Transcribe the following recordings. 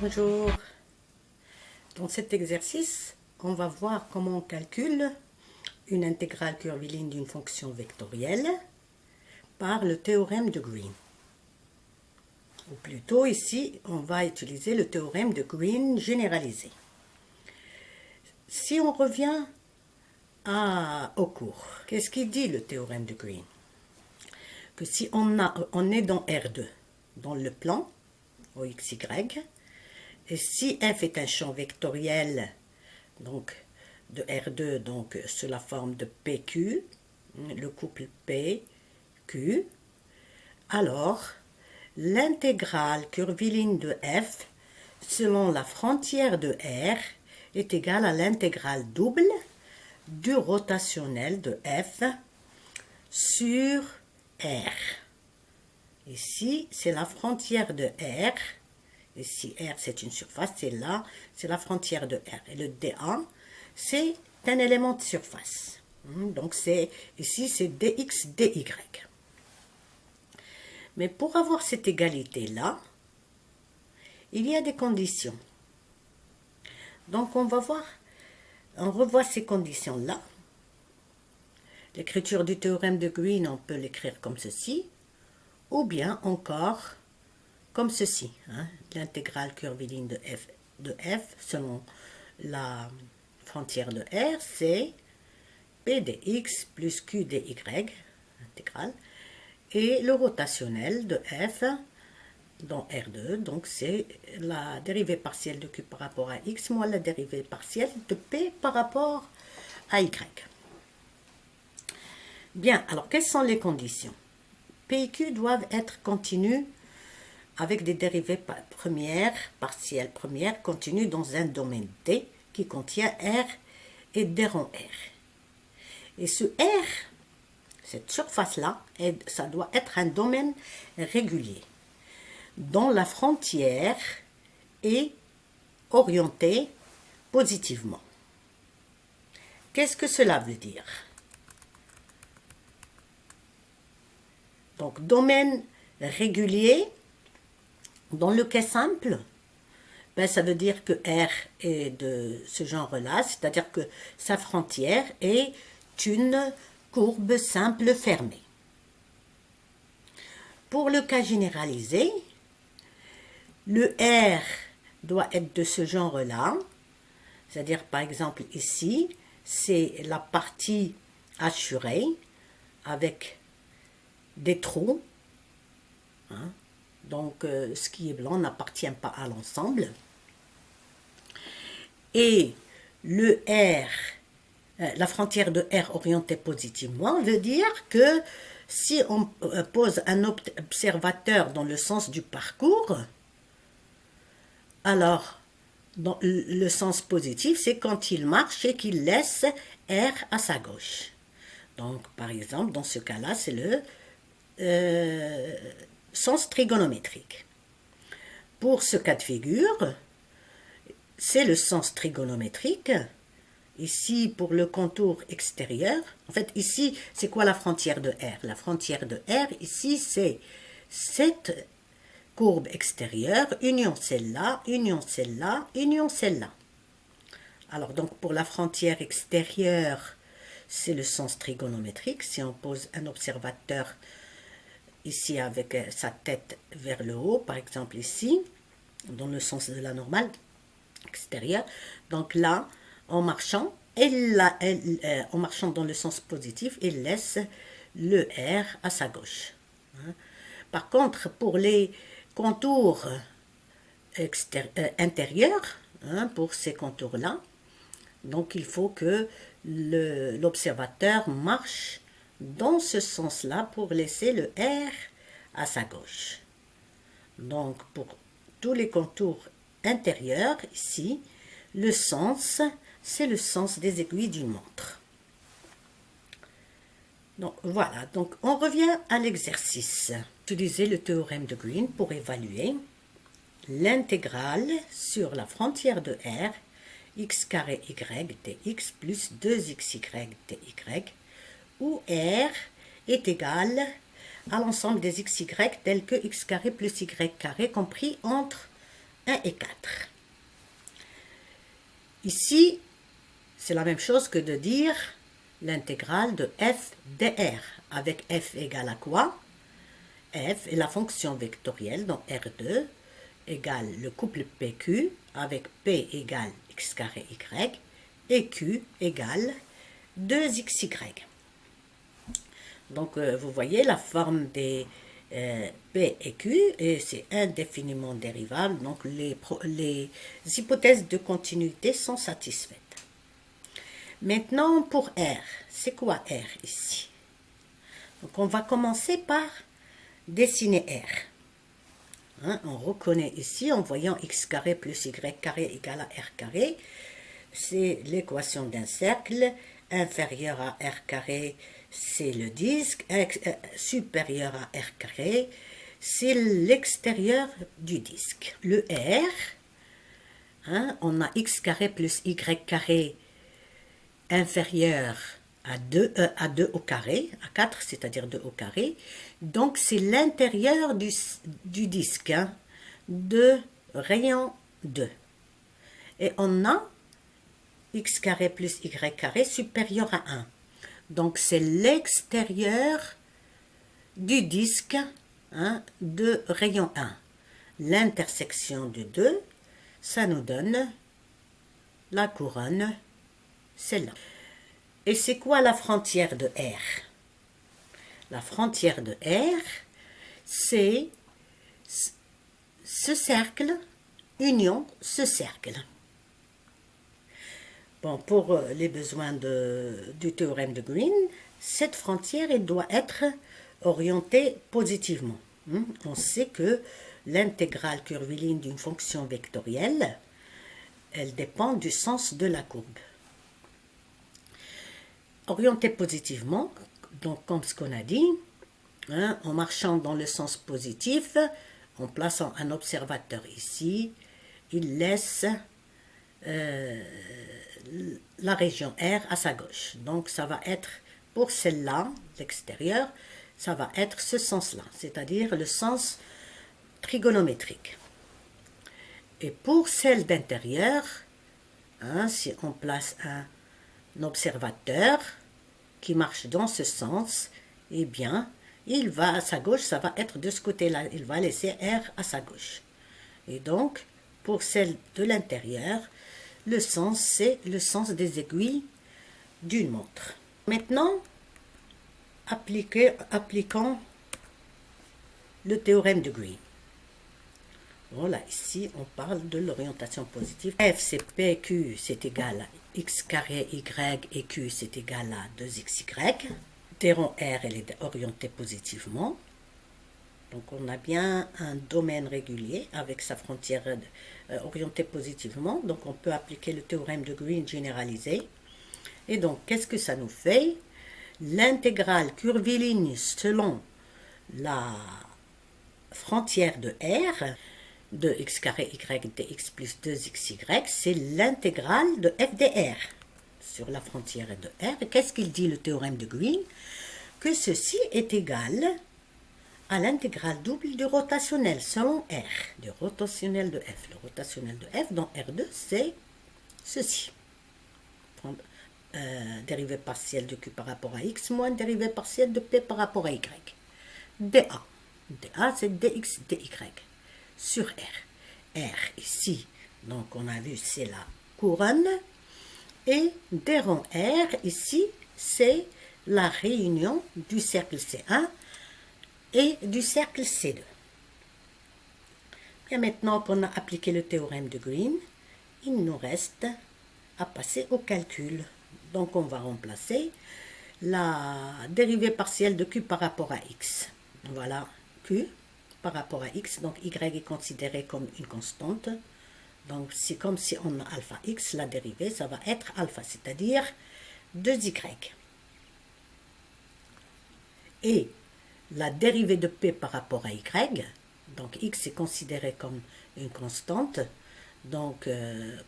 Bonjour. Dans cet exercice, on va voir comment on calcule une intégrale curviligne d'une fonction vectorielle par le théorème de Green. Ou plutôt, ici, on va utiliser le théorème de Green généralisé. Si on revient au cours, qu'est-ce qu'il dit le théorème de Green? Que si on est dans R2, dans le plan, au XY, et si f est un champ vectoriel donc de R2 donc sous la forme de PQ, le couple PQ, alors l'intégrale curviligne de f selon la frontière de R est égale à l'intégrale double du rotationnel de f sur R. Ici, c'est la frontière de R. Ici, R, c'est une surface, c'est là, c'est la frontière de R. Et le dA, c'est un élément de surface. Donc, ici, c'est dx, dy. Mais pour avoir cette égalité-là, il y a des conditions. Donc, on revoit ces conditions-là. L'écriture du théorème de Green, on peut l'écrire comme ceci, ou bien encore comme ceci, l'intégrale curviligne de f selon la frontière de R, c'est p dx plus q dy, intégrale, et le rotationnel de f dans R2, donc c'est la dérivée partielle de q par rapport à x moins la dérivée partielle de p par rapport à y. Bien, alors quelles sont les conditions? P et q doivent être continus avec des dérivées partielles premières continues dans un domaine D qui contient R et D rond R. Et ce R, cette surface-là, ça doit être un domaine régulier dont la frontière est orientée positivement. Qu'est-ce que cela veut dire? Donc, domaine régulier, dans le cas simple, ça veut dire que R est de ce genre-là, c'est-à-dire que sa frontière est une courbe simple fermée. Pour le cas généralisé, le R doit être de ce genre-là, c'est-à-dire par exemple ici, c'est la partie assurée avec des trous, donc ce qui est blanc n'appartient pas à l'ensemble. Et le R, la frontière de R orientée positivement, veut dire que si on pose un observateur dans le sens du parcours, alors dans le sens positif, c'est quand il marche et qu'il laisse R à sa gauche. Donc par exemple, dans ce cas-là, c'est le sens trigonométrique. Pour ce cas de figure, c'est le sens trigonométrique. Ici, pour le contour extérieur, en fait, ici, c'est quoi la frontière de R? La frontière de R, ici, c'est cette courbe extérieure, union celle-là, union celle-là, union celle-là. Alors, donc, pour la frontière extérieure, c'est le sens trigonométrique. Si on pose un observateur ici avec sa tête vers le haut, par exemple ici, dans le sens de la normale extérieure. Donc là, en marchant dans le sens positif, il laisse le R à sa gauche. Par contre, pour les contours intérieurs, pour ces contours-là, donc il faut que l'observateur marche dans ce sens-là pour laisser le R à sa gauche. Donc, pour tous les contours intérieurs, ici, le sens, c'est le sens des aiguilles d'une montre. Donc, voilà. Donc, on revient à l'exercice. Utiliser le théorème de Green pour évaluer l'intégrale sur la frontière de R, x carré y dx plus 2xy dy, où R est égal à l'ensemble des xy tels que x carré plus y carré compris entre 1 et 4. Ici, c'est la même chose que de dire l'intégrale de f dr, avec f égale à quoi? F est la fonction vectorielle, donc R2 égale le couple PQ, avec P égale x carré y, et Q égale 2xy. Donc, vous voyez la forme des P et Q, et c'est indéfiniment dérivable, donc les hypothèses de continuité sont satisfaites. Maintenant, pour R, c'est quoi R ici? Donc, on va commencer par dessiner R. Hein, on reconnaît ici, en voyant x carré plus y carré égale à r carré, c'est l'équation d'un cercle, inférieur à r carré, c'est le disque, supérieur à r carré, c'est l'extérieur du disque. Le R, hein, on a x carré plus y carré inférieur à 2 au carré, à 4, c'est-à-dire 2 au carré. Donc, c'est l'intérieur du disque, hein, de rayon 2. Et on a x carré plus y carré supérieur à 1. Donc, c'est l'extérieur du disque, hein, de rayon 1. L'intersection de 2, ça nous donne la couronne, celle-là. Et c'est quoi la frontière de R? La frontière de R, c'est ce cercle, union ce cercle. Bon, pour les besoins du théorème de Green, cette frontière, elle doit être orientée positivement. On sait que l'intégrale curviligne d'une fonction vectorielle, elle dépend du sens de la courbe. Orientée positivement, donc comme ce qu'on a dit, hein, en marchant dans le sens positif, en plaçant un observateur ici, il laisse la région R à sa gauche. Donc ça va être, pour celle-là, l'extérieur, ça va être ce sens-là, c'est-à-dire le sens trigonométrique. Et pour celle d'intérieur, hein, si on place un observateur qui marche dans ce sens, eh bien, il va à sa gauche, ça va être de ce côté-là, il va laisser R à sa gauche. Et donc, pour celle de l'intérieur, le sens, c'est le sens des aiguilles d'une montre. Maintenant, appliquons le théorème de Green. Voilà, ici, on parle de l'orientation positive. F, c'est PQ, c'est égal à x carré y, et Q, c'est égal à 2xy. Théorème R, elle est orientée positivement. Donc, on a bien un domaine régulier avec sa frontière orientée positivement. Donc, on peut appliquer le théorème de Green généralisé. Et donc, qu'est-ce que ça nous fait? L'intégrale curviligne selon la frontière de R, de x carré y dx plus 2xy, c'est l'intégrale de f dr sur la frontière de R. Qu'est-ce qu'il dit le théorème de Green? Que ceci est égal à l'intégrale double du rotationnel selon R, du rotationnel de f. Le rotationnel de f dans R2, c'est ceci. Dérivée partielle de Q par rapport à X moins dérivée partielle de P par rapport à Y. dA. dA, c'est dx, dy sur R. R ici, donc on a vu, c'est la couronne. Et d rond R ici, c'est la réunion du cercle C1 et du cercle C2. Et maintenant qu'on a appliqué le théorème de Green, il nous reste à passer au calcul. Donc on va remplacer la dérivée partielle de Q par rapport à X. Voilà, Q par rapport à X, donc Y est considéré comme une constante. Donc c'est comme si on a alpha X, la dérivée, ça va être alpha, c'est-à-dire 2Y. Et la dérivée de P par rapport à Y, donc X est considéré comme une constante, donc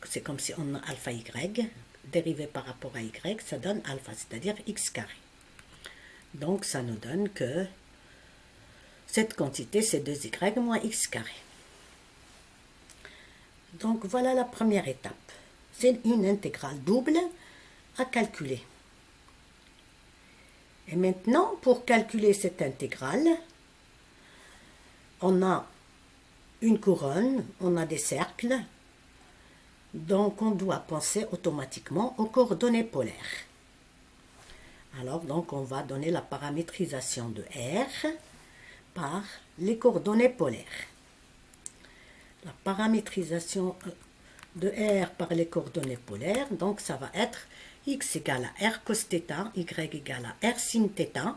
c'est comme si on a alpha Y, dérivé par rapport à Y, ça donne alpha, c'est-à-dire X carré. Donc ça nous donne que cette quantité, c'est 2Y moins X carré. Donc voilà la première étape. C'est une intégrale double à calculer. Et maintenant, pour calculer cette intégrale, on a une couronne, on a des cercles, donc on doit penser automatiquement aux coordonnées polaires. Alors donc on va donner la paramétrisation de R par les coordonnées polaires. La paramétrisation de R par les coordonnées polaires, donc ça va être x égale à R cos θ, y égale à R sin θ.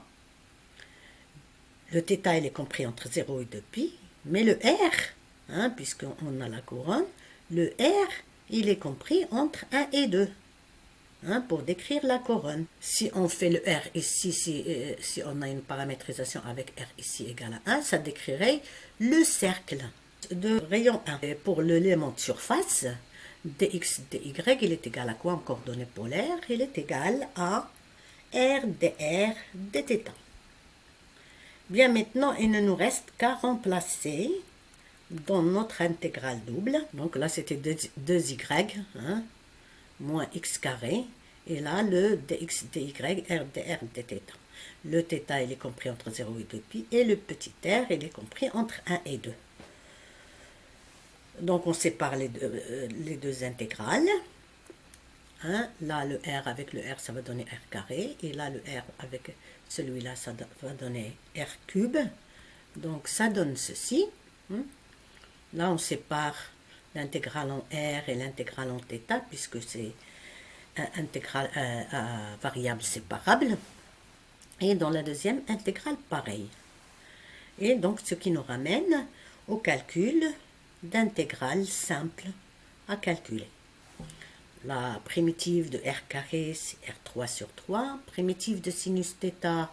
Le θ il est compris entre 0 et 2π, mais le R, puisqu'on a la couronne, le R il est compris entre 1 et 2. Pour décrire la couronne. Si on fait le R ici, si on a une paramétrisation avec R ici égale à 1, ça décrirait le cercle de rayon 1. Et pour l'élément de surface, dx dy, il est égal à quoi en coordonnées polaires? Il est égal à R dr dθ. Bien, maintenant, il ne nous reste qu'à remplacer dans notre intégrale double. Donc là, c'était 2y, moins x carré, et là le dx dy r dr dθ. Le θ il est compris entre 0 et 2π, et le petit r il est compris entre 1 et 2. Donc on sépare les deux intégrales. Là le r avec le r ça va donner r carré, et là le r avec celui-là ça va donner r cube. Donc ça donne ceci. Là on sépare l'intégrale en r et l'intégrale en θ, puisque c'est intégrale variable séparable. Et dans la deuxième intégrale, pareil. Et donc, ce qui nous ramène au calcul d'intégrales simples à calculer. La primitive de r carré, c'est r3 sur 3. Primitive de sinus θ,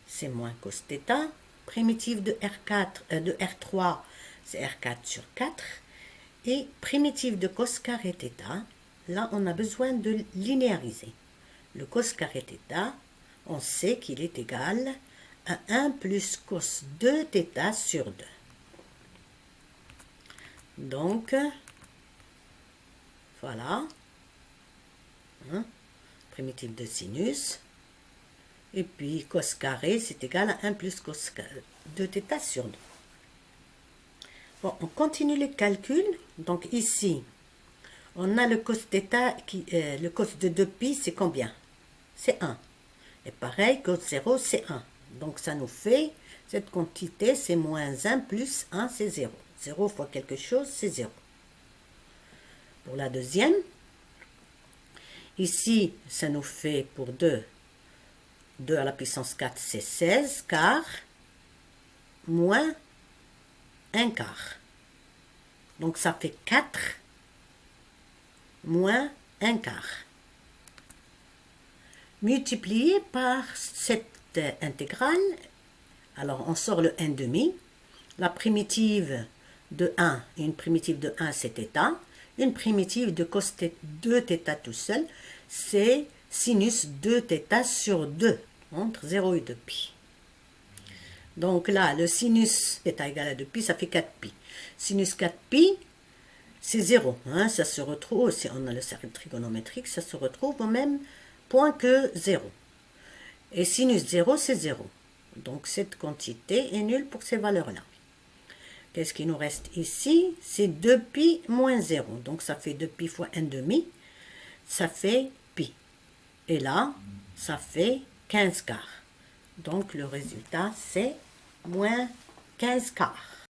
c'est moins cos θ. Primitive de R3, c'est r4 sur 4. Et primitive de cos carré θ, là on a besoin de linéariser. Le cos carré θ, on sait qu'il est égal à 1 plus cos 2 θ sur 2. Donc, voilà, primitive de sinus. Et puis cos carré, c'est égal à 1 plus cos 2 θ sur 2. Bon, on continue les calculs. Donc ici, on a le cos θ, le cos de 2π, c'est combien? C'est 1. Et pareil, cos 0, c'est 1. Donc ça nous fait, cette quantité, c'est moins 1 plus 1, c'est 0. 0 fois quelque chose, c'est 0. Pour la deuxième, ici, ça nous fait pour 2 à la puissance 4, c'est 16 car, moins 1 quart. Donc ça fait 4 moins 1 quart. Multiplié par cette intégrale, alors on sort le 1 demi. La primitive de 1, une primitive de 1 c'est θ. Une primitive de cos 2 θ tout seul, c'est sinus 2 θ sur 2, entre 0 et 2π. Donc là, le sinus θ égale à 2π, ça fait 4π. Sinus 4π, c'est 0. Ça se retrouve, si on a le cercle trigonométrique, ça se retrouve au même point que 0. Et sinus 0, c'est 0. Donc cette quantité est nulle pour ces valeurs-là. Qu'est-ce qui nous reste ici? C'est 2π moins 0. Donc ça fait 2π fois 1 demi. Ça fait pi. Et là, ça fait 15 quarts. Donc le résultat, c'est moins 15 quarts.